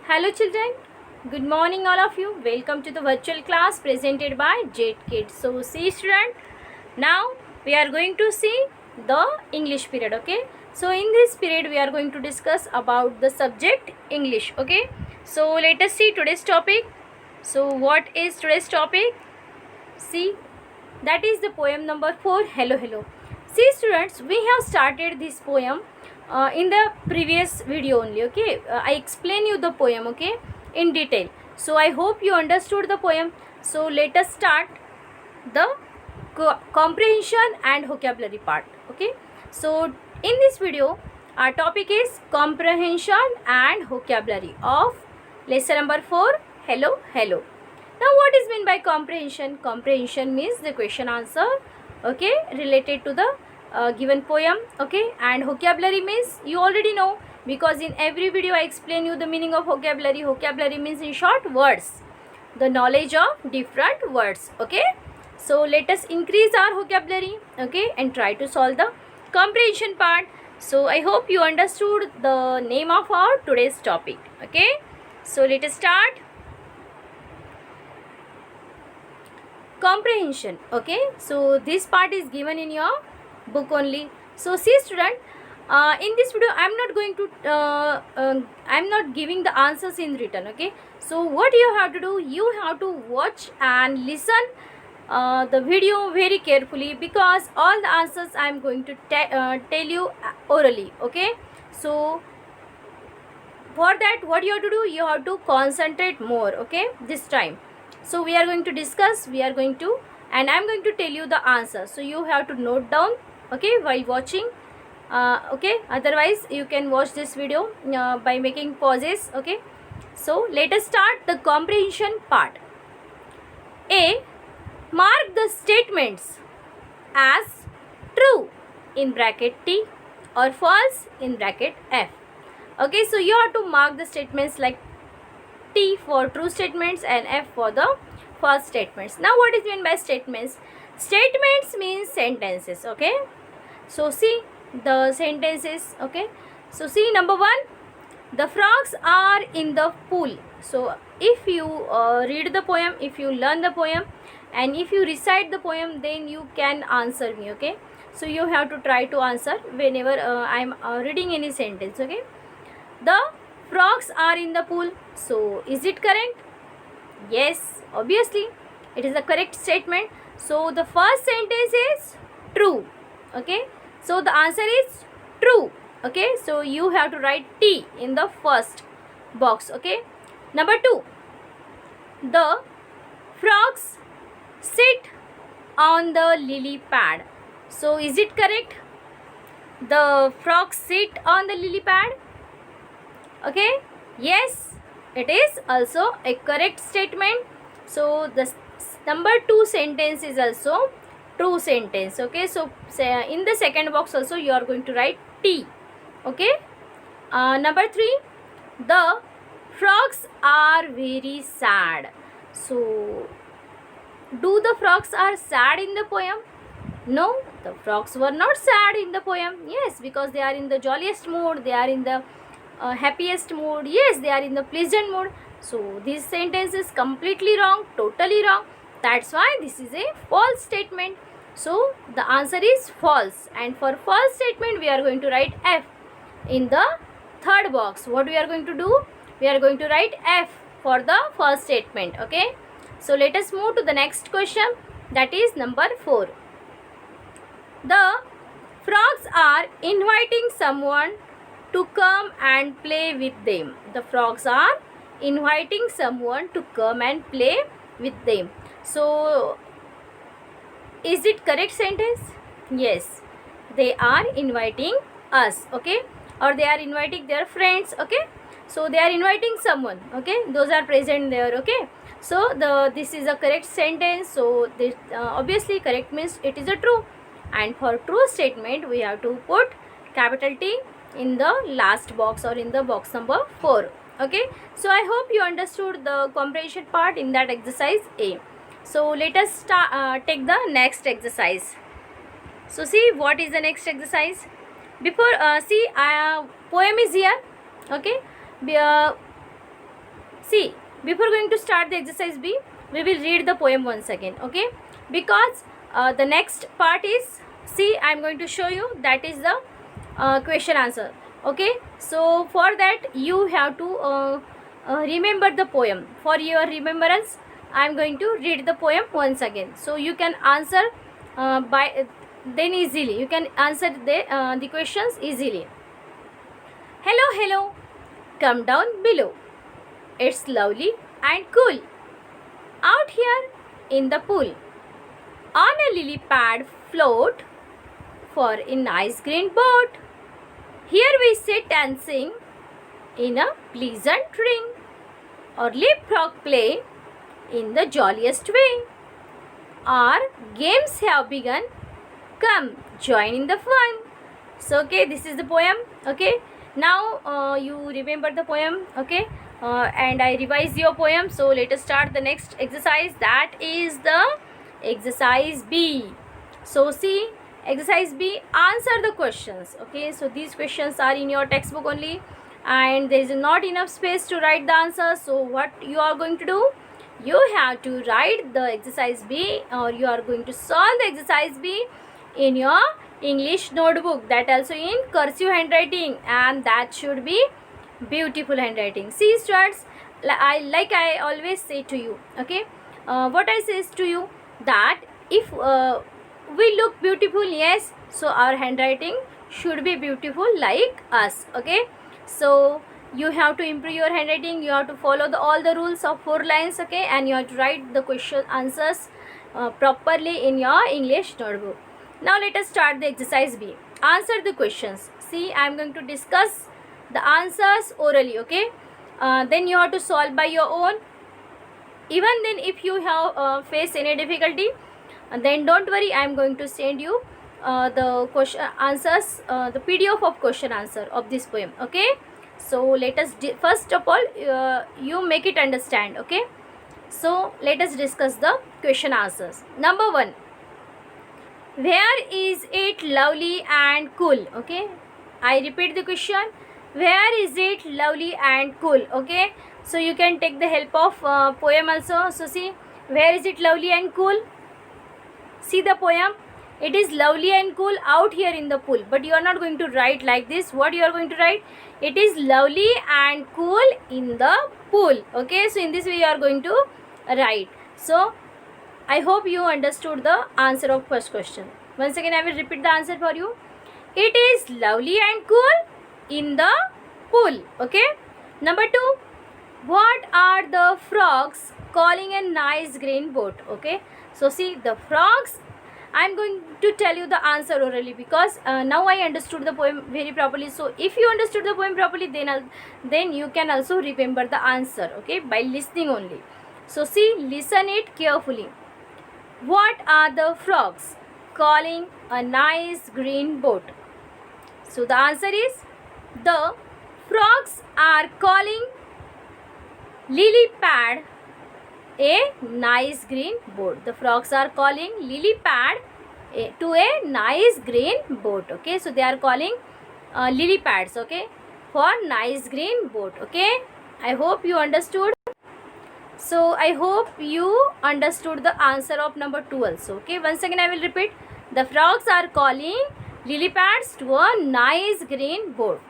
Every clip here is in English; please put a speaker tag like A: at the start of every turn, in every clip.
A: Hello children, good morning all of you. Welcome to the virtual class presented by Jet Kids. So see student, now we are going to see the English period, okay? So in this period we are going to discuss about the subject English, okay? So let us see today's topic. So what is today's topic? See, that is the poem number 4, Hello Hello. See students, we have started this poem in the previous video only, okay? I explain you the poem, okay, in detail. So I hope you understood the poem. So let us start the comprehension and vocabulary part, okay? So in this video our topic is comprehension and vocabulary of lesson number 4, Hello Hello. Now what is meant by comprehension? Comprehension means the question answer, okay, related to the given poem, okay, and vocabulary means you already know, because in every video I explain you the meaning of vocabulary. Vocabulary means in short words, the knowledge of different words, okay. So let us increase our vocabulary, okay, and try to solve the comprehension part. So I hope you understood the name of our today's topic, okay. So let us start. Comprehension, okay. So this part is given in your book only. So see student, in this video I'm not going to I'm not giving the answers in written, okay. So what you have to do, you have to watch and listen the video very carefully, because all the answers I'm going to tell you orally, okay. So for that what you have to do, you have to concentrate more, okay, this time. So we are going to discuss, we are going to, and I'm going to tell you the answer. So you have to note down, okay, while watching, okay. Otherwise you can watch this video by making pauses, okay. So let us start the comprehension part. A. Mark the statements as true in bracket T or false in bracket F. Okay, so you have to mark the statements like T for true statements and F for the false statements. Now what is meant by statements? Statements means sentences, okay. So see the sentences, okay. So see number 1, the frogs are in the pool. So if you read the poem, if you learn the poem, and if you recite the poem, then you can answer me, okay. So you have to try to answer whenever I am reading any sentence, okay. The frogs are in the pool. So is it correct? Yes, obviously it is a correct statement. So the first sentence is true, okay. So the answer is true, okay. So you have to write T in the first box, okay. Number 2, the frogs sit on the lily pad. So is it correct? The frogs sit on the lily pad, okay. Yes, it is also a correct statement. So the number 2 sentence is also true sentence, okay. So in the second box also you are going to write T, okay. Number 3, the frogs are very sad. So do the frogs are sad in the poem? No, the frogs were not sad in the poem. Yes, because they are in the jolliest mood, they are in the happiest mood. Yes, they are in the pleasant mood. So this sentence is completely wrong, totally wrong. That's why this is a false statement. So the answer is false, and for false statement we are going to write F in the third box. What we are going to do? We are going to write F for the first statement, okay. So let us move to the next question, that is number 4. The frogs are inviting someone to come and play with them. The frogs are inviting someone to come and play with them. So is it correct sentence? Yes, they are inviting us, okay, or they are inviting their friends, okay. So they are inviting someone, okay, those are present there, okay. So this is a correct sentence. So this obviously correct means it is a true, and for true statement we have to put capital T in the last box or in the box number 4, okay. So I hope you understood the comprehension part in that exercise A. So let us take the next exercise. So see what is the next exercise. Before see poem is here, okay. See, before going to start the exercise B, we will read the poem once again, okay? Because the next part is, see, I am going to show you, that is the question answer, okay? So for that you have to remember the poem. For your remembrance, I am going to read the poem once again, so you can answer by then easily. You can answer the questions easily. Hello, hello, come down below. It's lovely and cool out here in the pool. On a lily pad float for a nice green boat. Here we sit and sing in a pleasant ring, or leapfrog play in the jolliest way. Our games have begun. Come join in the fun. So okay, this is the poem. Okay, now you remember the poem. Okay, and I revise your poem. So let us start the next exercise. That is the exercise B. So see, exercise B, answer the questions. Okay, so these questions are in your textbook only, and there is not enough space to write the answer. So what you are going to do? You have to write the exercise B, or you are going to solve the exercise B in your English notebook, that also in cursive handwriting, and that should be beautiful handwriting. See students, I always say to you, okay, what I says to you, that if we look beautiful, yes, so our handwriting should be beautiful like us, okay? So you have to improve your handwriting. You have to follow all the rules of 4 lines, okay, and you have to write the question answers properly in your English notebook. Now let us start the exercise B. Answer the questions. See, I am going to discuss the answers orally, okay? Then you have to solve by your own. Even then, if you have face any difficulty, then don't worry, I am going to send you the question answers, the PDF of question answer of this poem, okay? So let us first of all you make it understand, okay? So let us discuss the question answers. Number 1, where is it lovely and cool? Okay, I repeat the question, where is it lovely and cool? Okay, so you can take the help of poem also. So see, where is it lovely and cool? See the poem, it is lovely and cool out here in the pool, but you are not going to write like this. What you are going to write? It is lovely and cool in the pool. Okay, so in this way you are going to write. So I hope you understood the answer of first question. Once again I will repeat the answer for you. It is lovely and cool in the pool. Okay. Number 2, what are the frogs calling a nice green boat? Okay, so see the frogs, I am going to tell you the answer orally, because now I understood the poem very properly. So if you understood the poem properly, then you can also remember the answer, okay, by listening only. So see, listen it carefully. What are the frogs calling a nice green boat? So the answer is, the frogs are calling lily pad a nice green boat. The frogs are calling lily pad to a nice green boat. Okay, so they are calling lily pads, okay, for nice green boat. Okay, I hope you understood. So I hope you understood the answer of number 2 also. Okay, once again I will repeat. The frogs are calling lily pads to a nice green boat.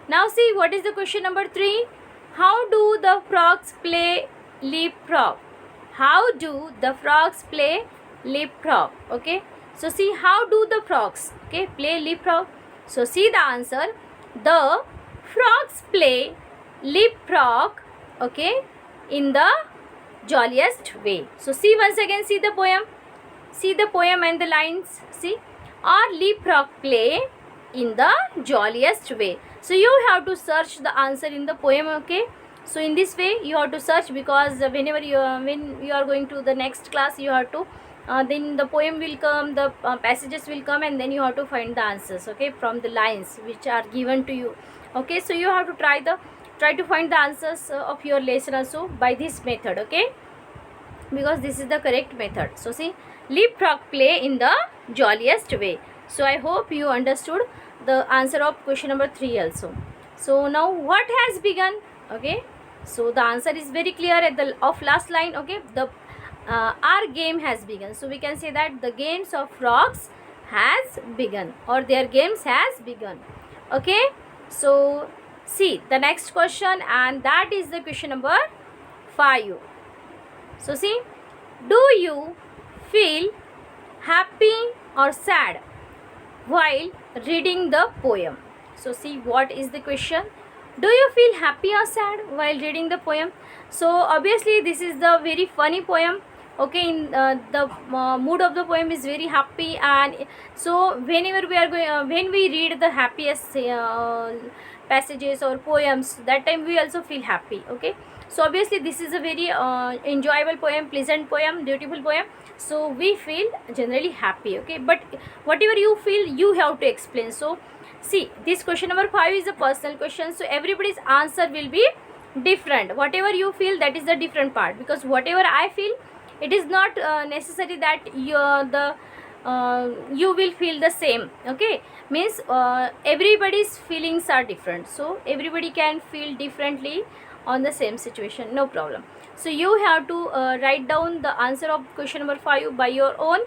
A: Now see, what is the question number 3? How do the frogs play leapfrog? How do the frogs play leapfrog? Okay, so see, how do the frogs, okay, play leapfrog? So see the answer. The frogs play leapfrog, okay, in the jolliest way. So see, once again, see the poem. See the poem and the lines. See, or leapfrog play in the jolliest way. So you have to search the answer in the poem, okay? So in this way you have to search, because whenever when you are going to the next class, you have to then the poem will come, the passages will come, and then you have to find the answers, okay, from the lines which are given to you. Okay, so you have to try to find the answers of your lesson also by this method, okay, because this is the correct method. So see, leapfrog play in the jolliest way. So I hope you understood the answer of question number 3 also. So now what has begun? Okay, So the answer is very clear at the of last line. Okay, the our game has begun. So we can say that the games of frogs has begun, or their games has begun. Okay, so see the next question, and that is the question number 5. So see, do you feel happy or sad while reading the poem? So see, what is the question? Do you feel happy or sad while reading the poem? So obviously this is the very funny poem. Okay, in the mood of the poem is very happy, and so whenever we are going when we read the happiest passages or poems, that time we also feel happy. Okay, so obviously this is a very enjoyable poem, pleasant poem, beautiful poem, so we feel generally happy. Okay, but whatever you feel, you have to explain. So see, this question number 5 is a personal question, so everybody's answer will be different. Whatever you feel, that is the different part, because whatever I feel, it is not necessary that you will feel the same. Okay, means everybody's feelings are different, so everybody can feel differently on the same situation, no problem. So you have to write down the answer of question number 5 by your own.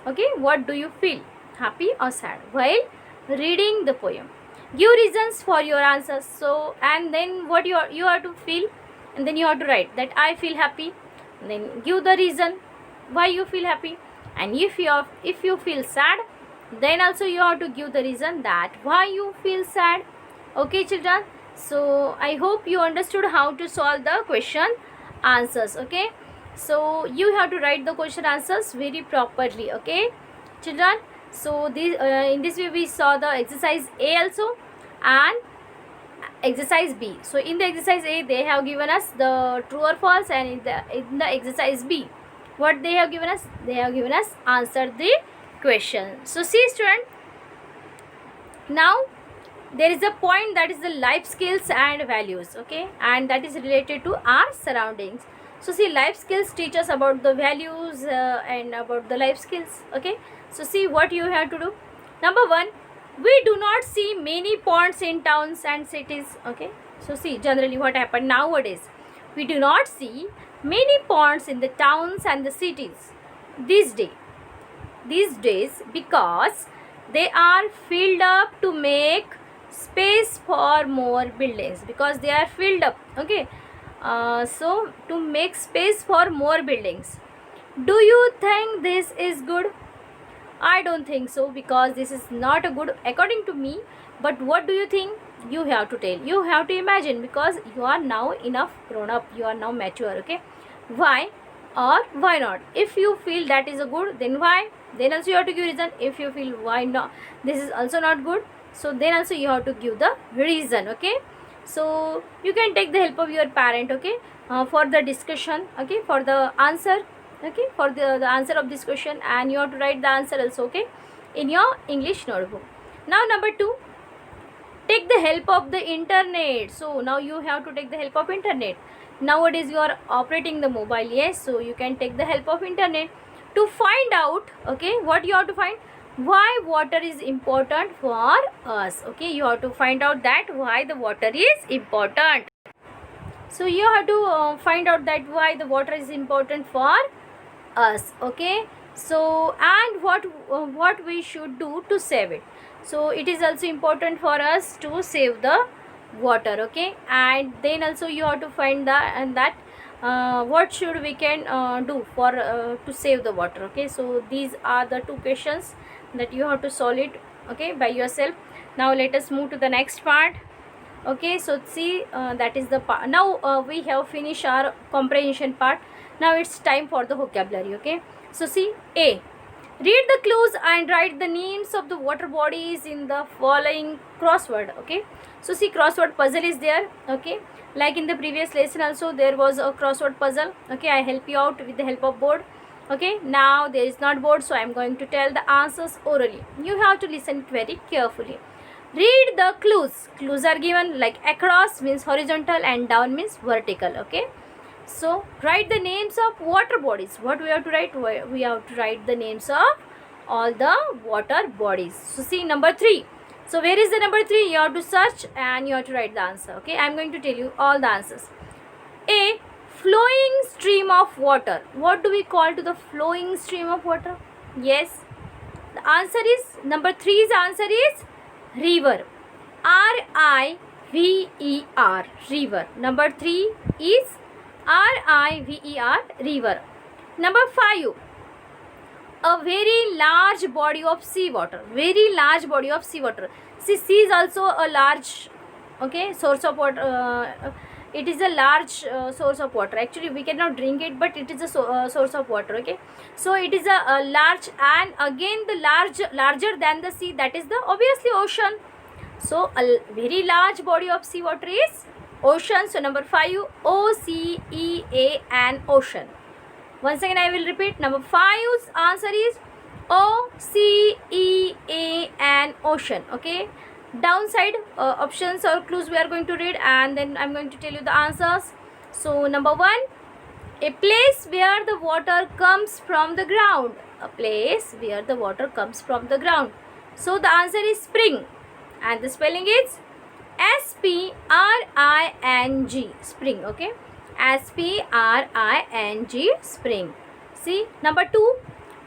A: Okay, what do you feel, happy or sad while reading the poem? Give reasons for your answers. So, and then what you have to feel, and then you have to write that I feel happy, and then give the reason why you feel happy. And if you feel sad, then also you have to give the reason that why you feel sad. Okay children, so I hope you understood how to solve the question answers. Okay, so you have to write the question answers very properly. Okay children, so this in this way we saw the exercise A also and exercise B. So in the exercise A, they have given us the true or false, and in the exercise B, what they have given us? They have given us answer the question. So see student, now there is a point, that is the life skills and values. Okay, and that is related to our surroundings. So see, life skills teach us about the values and about the life skills. Okay, so see what you have to do. Number 1, we do not see many ponds in towns and cities. Okay, so see, generally what happened nowadays, we do not see many ponds in the towns and the cities these days, because they are filled up to make space for more buildings, because they are filled up. Okay, so to make space for more buildings. Do you think this is good? I don't think so, because this is not a good according to me. But what do you think? You have to tell, you have to imagine, because you are now enough grown up, you are now mature. Okay, why or why not? If you feel that is a good, then why? Then also you have to give reason. If you feel why not, this is also not good, so then also you have to give the reason. Okay, so you can take the help of your parent. Okay, for the discussion. Okay, for the answer. Okay, for the answer of this question, and you have to write the answer also. Okay, in your English notebook. Now number 2, take the help of the internet. So now you have to take the help of internet. Nowadays you are operating the mobile, yes, so you can take the help of internet to find out. Okay, what you have to find? Why water is important for us. Okay, you have to find out that why the water is important. So you have to find out that why the water is important for us. Okay, so and what we should do to save it. So it is also important for us to save the water. Okay, and then also you have to find that what should we can do for to save the water. Okay, so these are the 2 questions that you have to solve it, okay, by yourself. Now let us move to the next part. Okay, so see, that is the part. Now we have finished our comprehension part. Now it's time for the vocabulary. Okay, so see, A, read the clues and write the names of the water bodies in the following crossword. Okay, so see, crossword puzzle is there. Okay, like in the previous lesson also there was a crossword puzzle. Okay, I help you out with the help of board. Okay, now there is not board, so I am going to tell the answers orally. You have to listen very carefully. Read the clues. Clues are given, like across means horizontal and down means vertical. Okay, so write the names of water bodies. What we have to write? We have to write the names of all the water bodies. So see, number 3. So where is the number 3? You have to search and you have to write the answer. Okay, I am going to tell you all the answers. flowing stream of water. What do we call to the flowing stream of water? Yes, the answer is number 3's answer is river. R-I-V-E-R, river. Number 3 is R-I-V-E-R, river. Number 5, a very large body of sea water. Very large body of sea water. See, sea is also a large, okay, source of water. It is a large source of water. Actually, we cannot drink it, but it is a source of water. Okay, so it is a large, and again the larger than the sea, that is the obviously ocean. So a very large body of sea water is ocean. So number 5, O-C-E-A-N, ocean. Once again I will repeat, number 5's answer is O-C-E-A-N, ocean. Okay, downside options or clues we are going to read, and then I'm going to tell you the answers. So number 1, a place where the water comes from the ground. A place where the water comes from the ground. So the answer is spring, and the spelling is S-P-R-I-N-G, spring. Okay, S-P-R-I-N-G, spring. See, number 2,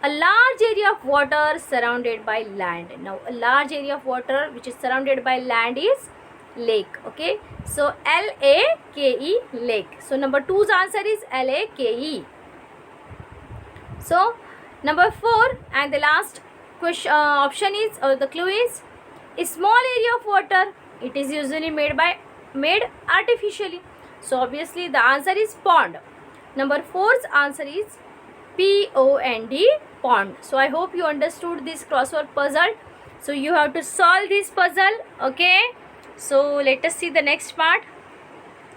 A: a large area of water surrounded by land. Now a large area of water which is surrounded by land is lake. Okay, so L-A-K-E, lake. So number 2's answer is L-A-K-E. So number 4 and the last question option is, or the clue is, a small area of water. It is usually made artificially. So obviously the answer is pond. Number 4's answer is P-O-N-D, pond. So I hope you understood this crossword puzzle. So you have to solve this puzzle. Okay, so let us see the next part.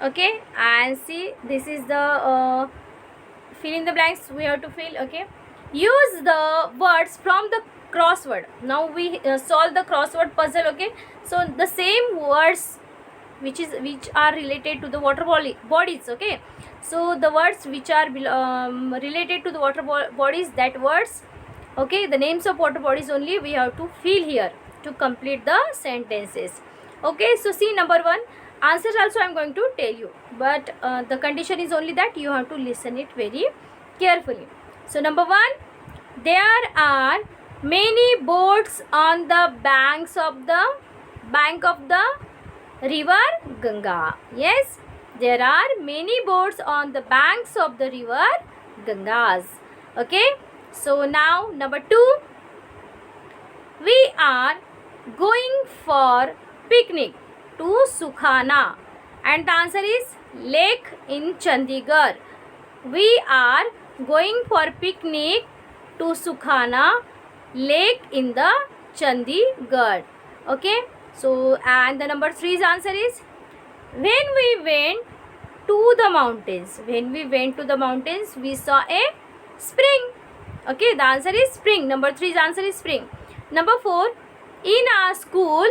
A: Okay, and see, this is the fill in the blanks we have to fill. Okay, use the words from the crossword. Now we solve the crossword puzzle. Okay, so the same words which are related to the water bodies. Okay, so the words which are related to the water bodies, that words, okay, the names of water bodies only we have to fill here to complete the sentences. Okay, so see, number 1, answers also I am going to tell you, but the condition is only that you have to listen it very carefully. So number 1, there are many boats on the bank of the river Ganga. Yes, there are many boats on the banks of the river Gangas. Okay, so now number 2, we are going for picnic to Sukhana, and the answer is lake in Chandigarh. We are going for picnic to Sukhana, lake in the Chandigarh. Okay, so and the number 3's answer is, when we went to the mountains. When we went to the mountains, we saw a spring. Okay, the answer is spring. Number 3's answer is spring. Number 4, in our school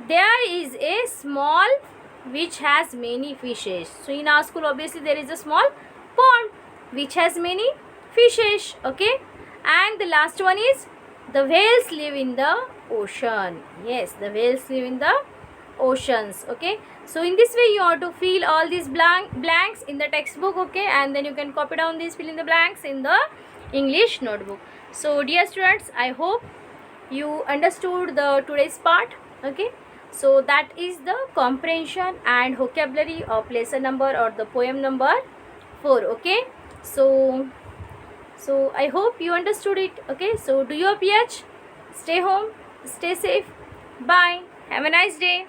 A: there is a small which has many fishes. So in our school obviously there is a small pond which has many fishes. Okay, and the last one is, the whales live in the ocean. Yes, the whales live in the oceans. Okay, so in this way you have to fill all these blanks in the textbook. Okay, and then you can copy down these fill in the blanks in the English notebook. So dear students, I hope you understood the today's part. Okay, so that is the comprehension and vocabulary of lesson number or the poem number 4. Okay, so I hope you understood it. Okay, so do your PH, stay home, stay safe, bye, have a nice day.